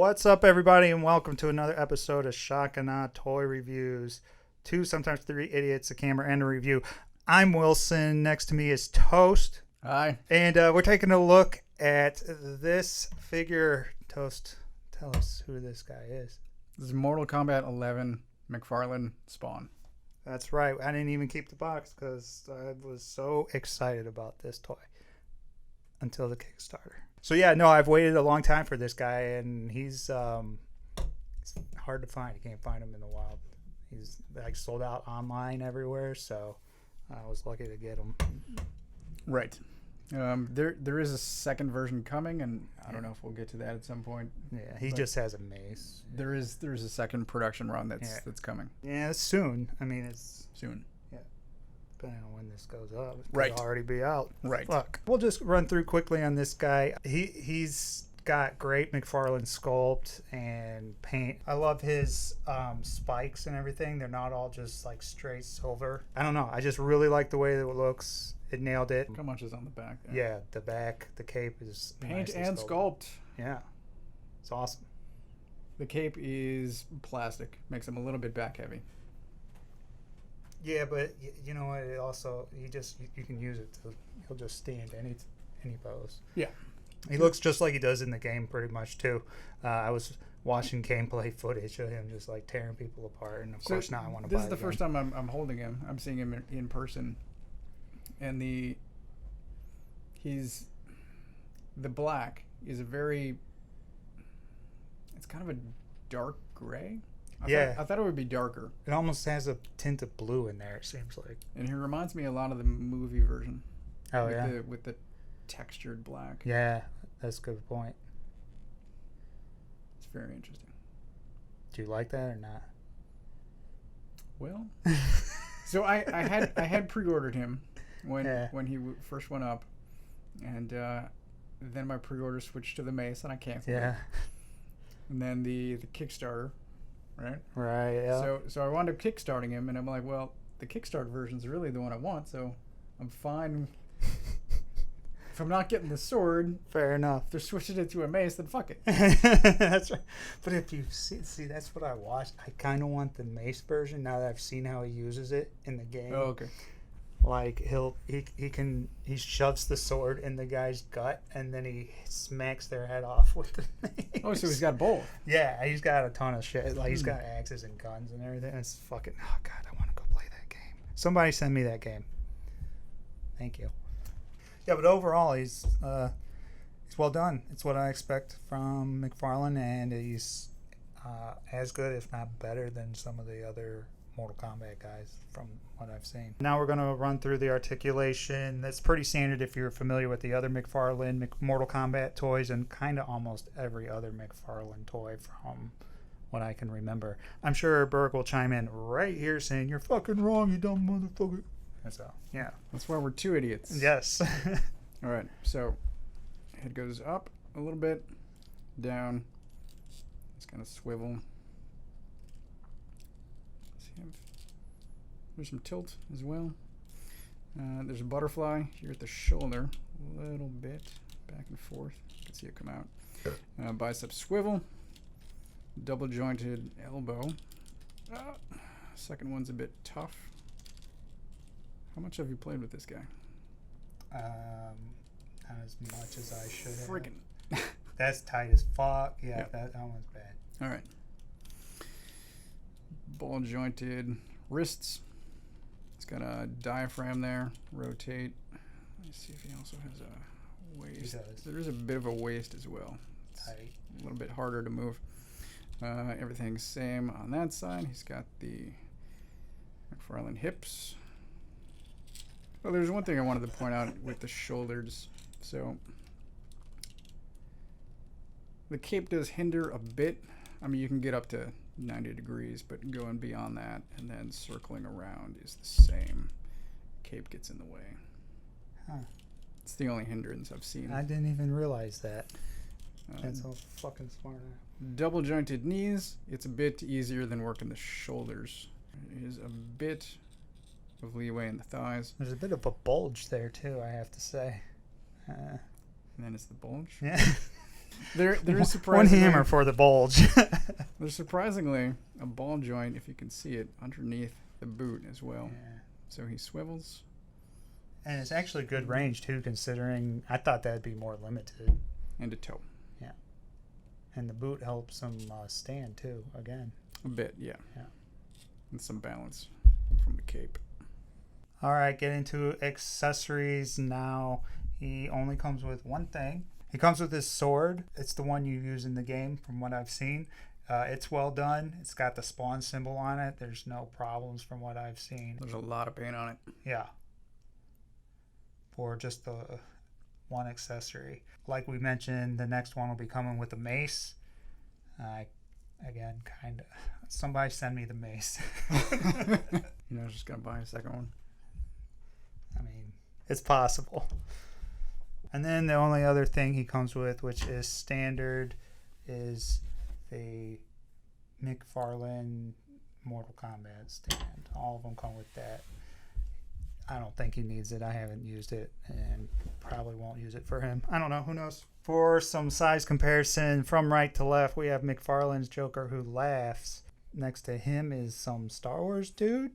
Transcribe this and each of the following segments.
What's up, everybody, and welcome to another episode of Shakana Toy Reviews. Two, sometimes three idiots, a camera, and a review. I'm Wilson. Next to me is Toast. Hi. And we're taking a look at this figure. Toast, tell us who this guy is. This is Mortal Kombat 11 McFarlane Spawn. That's right. I didn't even keep the box because I was so excited about this toy until the Kickstarter. So yeah, no, I've waited a long time for this guy, and he's hard to find. You can't find him in the wild. He's like sold out online everywhere, so I was lucky to get him. Right. There is a second version coming, and I don't know if we'll get to that at some point. Yeah, he just has a mace. There's a second production run that's coming. Yeah, it's soon. I mean, it's soon. Yeah, depending on when this goes up, it right. could already be out. Right. Fuck. We'll just run through quickly on this guy. He's got great McFarlane sculpt and paint. I love his spikes and everything. They're not all just like straight silver. I don't know. I just really like the way that it looks. It nailed it. How much is on the back there? Yeah, the back, the cape is paint and sculpt. Yeah, it's awesome. The cape is plastic, makes him a little bit back heavy. Yeah, but you know what? It also you can use it to. He'll just stand any pose. Yeah, he looks just like he does in the game, pretty much too. I was watching gameplay footage of him just like tearing people apart, and of course now I want to buy. This is the first time I'm holding him. I'm seeing him in person. And the black is it's kind of a dark gray. I thought it would be darker. It almost has a tint of blue in there, it seems like. And he reminds me a lot of the movie version. Oh, with the textured black. Yeah, that's a good point. It's very interesting. Do you like that or not? Well, so I had pre-ordered him when he first went up, and then my pre-order switched to the mace, and I canceled it. And then the Kickstarter, right? Right. Yeah. So I wound up kickstarting him, and I'm like, well, the Kickstarter version is really the one I want, so I'm fine. If I'm not getting the sword, fair enough. If they're switching it to a mace, then fuck it. That's right. But if you see, that's what I watched. I kind of want the mace version now that I've seen how he uses it in the game. Oh, okay. Like he shoves the sword in the guy's gut, and then he smacks their head off with the mace. Oh, so he's got both. Yeah, he's got a ton of shit. Like he's got axes and guns and everything. It's fucking. Oh god, I want to go play that game. Somebody send me that game. Thank you. Yeah, but overall, he's well done. It's what I expect from McFarlane, and he's as good, if not better, than some of the other Mortal Kombat guys from what I've seen. Now we're going to run through the articulation. That's pretty standard if you're familiar with the other McFarlane Mortal Kombat toys and kind of almost every other McFarlane toy from what I can remember. I'm sure Berg will chime in right here saying, "You're fucking wrong, you dumb motherfucker." And so, yeah. That's why we're two idiots. Yes. All right, so head goes up a little bit, down. It's going to swivel. There's some tilt as well. There's a butterfly here at the shoulder, a little bit back and forth. You can see it come out. Bicep swivel, double jointed elbow. Second one's a bit tough. How much have you played with this guy? Not as much as I should have. Freaking. That's tight as fuck. Yeah, yep. That one's bad. All right. Ball jointed wrists. It's got a diaphragm there. Rotate. Let's see if he also has a waist. There is a bit of a waist as well. It's tight. A little bit harder to move. Everything's same on that side. He's got the McFarlane hips. Well, there's one thing I wanted to point out with the shoulders. So the cape does hinder a bit. I mean, you can get up to 90 degrees, but going beyond that and then circling around is the same. Cape gets in the way. Huh. It's the only hindrance I've seen. I didn't even realize that. That's so fucking smart. Double jointed knees. It's a bit easier than working the shoulders. It is a bit of leeway in the thighs. There's a bit of a bulge there too, I have to say. And then it's the bulge. Yeah. There is One surprisingly hammer for the bulge. there's surprisingly a ball joint, if you can see it, underneath the boot as well. Yeah. So he swivels. And it's actually good range too, considering I thought that'd be more limited. And a toe. Yeah. And the boot helps him stand too. Again. A bit, yeah. Yeah. And some balance from the cape. All right, get into accessories now. He only comes with one thing. He comes with his sword. It's the one you use in the game from what I've seen. It's well done. It's got the spawn symbol on it. There's no problems from what I've seen. There's a lot of paint on it. Yeah. For just the one accessory. Like we mentioned, the next one will be coming with a mace. Again, kind of. Somebody send me the mace. You know, just going to buy a second one. I mean, it's possible. And then the only other thing he comes with, which is standard, is the McFarlane Mortal Kombat stand. All of them come with that. I don't think he needs it. I haven't used it and probably won't use it for him. I don't know. Who knows? For some size comparison, from right to left, we have McFarlane's Joker who laughs. Next to him is some Star Wars dude.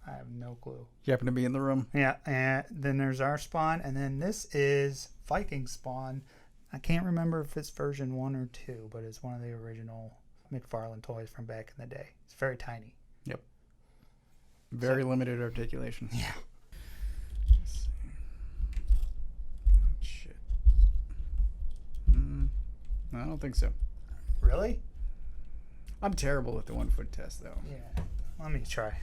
I have no clue. You happen to be in the room? Yeah, and then there's our Spawn, and then this is Viking Spawn. I can't remember if it's version 1 or 2, but it's one of the original McFarlane toys from back in the day. It's very tiny. Yep. Very limited articulation. Yeah. Let's see. Oh, shit. I don't think so. Really? I'm terrible at the 1 foot test, though. Yeah. Let me try.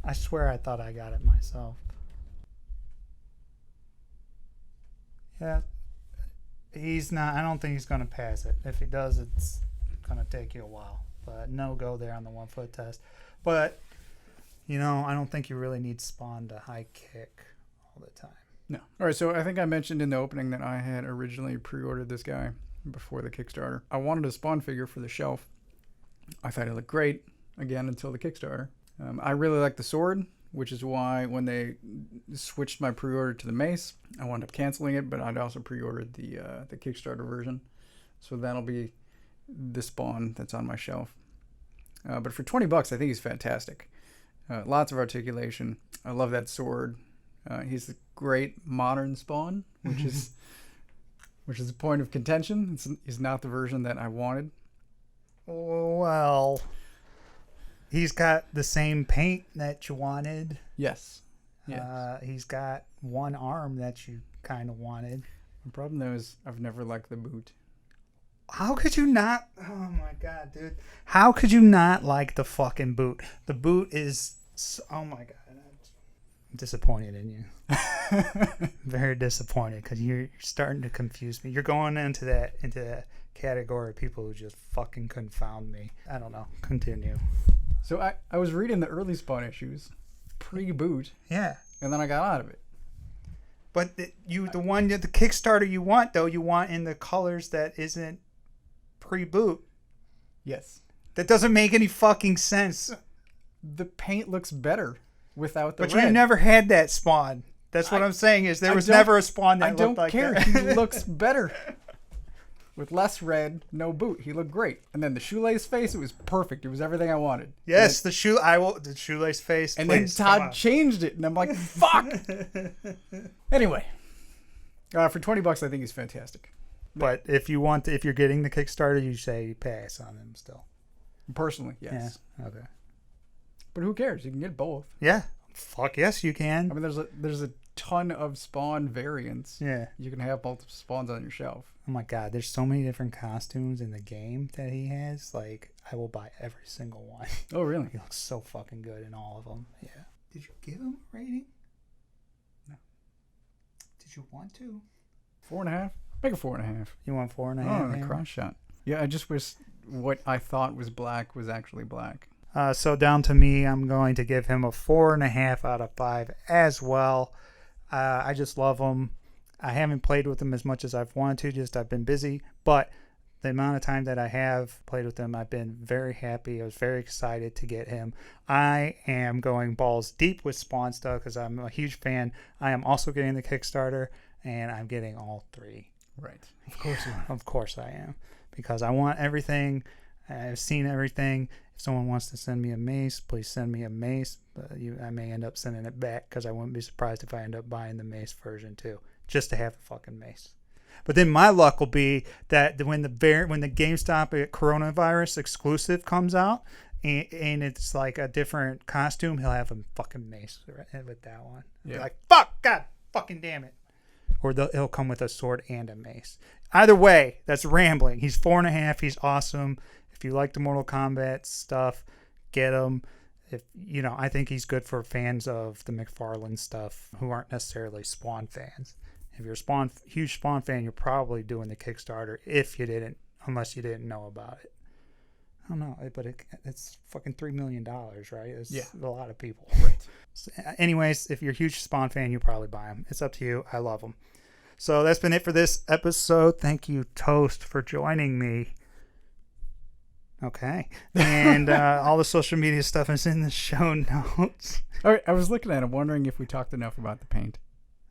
I swear I thought I got it myself. Yeah. He's not. I don't think he's going to pass it. If he does, it's going to take you a while. But no go there on the 1 foot test. But, you know, I don't think you really need Spawn to high kick all the time. No. All right, so I think I mentioned in the opening that I had originally pre-ordered this guy before the Kickstarter. I wanted a Spawn figure for the shelf. I thought it looked great, again, until the Kickstarter. I really like the sword, which is why when they switched my pre-order to the mace, I wound up canceling it, but I'd also pre-ordered the Kickstarter version. So that'll be the Spawn that's on my shelf. But for $20, I think he's fantastic. Lots of articulation. I love that sword. He's a great modern Spawn, which is a point of contention. He's not the version that I wanted. Well, he's got the same paint that you wanted. Yes. Yes. He's got one arm that you kind of wanted. The problem, though, is I've never liked the boot. How could you not? Oh, my God, dude. How could you not like the fucking boot? The boot is... Oh, my God. I'm disappointed in you. Very disappointed because you're starting to confuse me. You're going into that category of people who just fucking confound me. I don't know. Continue. So I was reading the early Spawn issues pre-boot. Yeah. And then I got out of it. But the Kickstarter you want, though, you want in the colors that isn't pre-boot. Yes. That doesn't make any fucking sense. The paint looks better without the red. red. You never had that Spawn. That's what I'm saying is there was never a Spawn that looked like that. I don't care. He looks better. With less red, no boot. He looked great. And then the shoelace face, it was perfect. It was everything I wanted. Yes, the shoelace face. And please, then Todd changed it, and I'm like, fuck. Anyway, for $20, I think he's fantastic. But if you're getting the Kickstarter, you say pass on him still. Personally, yes. Yeah. Okay. But who cares? You can get both. Yeah. Fuck yes, you can. I mean, there's a ton of Spawn variants. Yeah. You can have multiple Spawns on your shelf. Oh my God, there's so many different costumes in the game that he has. Like, I will buy every single one. Oh, really? He looks so fucking good in all of them. Yeah. Did you give him a rating? No. Did you want to? 4.5? Make a 4.5. You want 4.5? Oh, the cross shot. Yeah, I just wish what I thought was black was actually black. So down to me, I'm going to give him a 4.5 out of 5 as well. I just love him. I haven't played with him as much as I've wanted to, I've been busy. But the amount of time that I have played with him, I've been very happy. I was very excited to get him. I am going balls deep with Spawn stuff because I'm a huge fan. I am also getting the Kickstarter, and I'm getting all 3. Right. Of course you are. Of course I am. Because I want everything. I've seen everything. If someone wants to send me a mace, please send me a mace. But I may end up sending it back because I wouldn't be surprised if I end up buying the mace version too, just to have the fucking mace. But then my luck will be that when the GameStop coronavirus exclusive comes out and it's like a different costume, he'll have a fucking mace with that one. Yeah. Like, fuck, God, fucking damn it. Or he'll come with a sword and a mace. Either way, that's rambling. He's 4.5. He's awesome. If you like the Mortal Kombat stuff, get him. I think he's good for fans of the McFarlane stuff who aren't necessarily Spawn fans. If you're a huge Spawn fan, you're probably doing the Kickstarter unless you didn't know about it. I don't know, but it's fucking $3 million, right? It's a lot of people. Right. So, anyways, if you're a huge Spawn fan, you probably buy them. It's up to you. I love them. So that's been it for this episode. Thank you, Toast, for joining me. Okay. And all the social media stuff is in the show notes. All right, I was looking at it, wondering if we talked enough about the paint.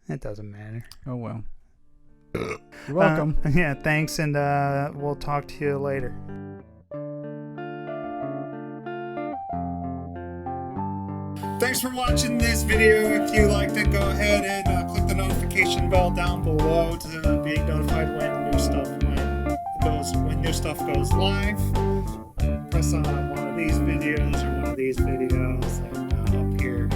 It doesn't matter. Oh, well. You're welcome. Yeah, thanks, and we'll talk to you later. Thanks for watching this video. If you liked it, go ahead and click the notification bell down below to be notified when new stuff goes live. Press on one of these videos or one of these videos, and up here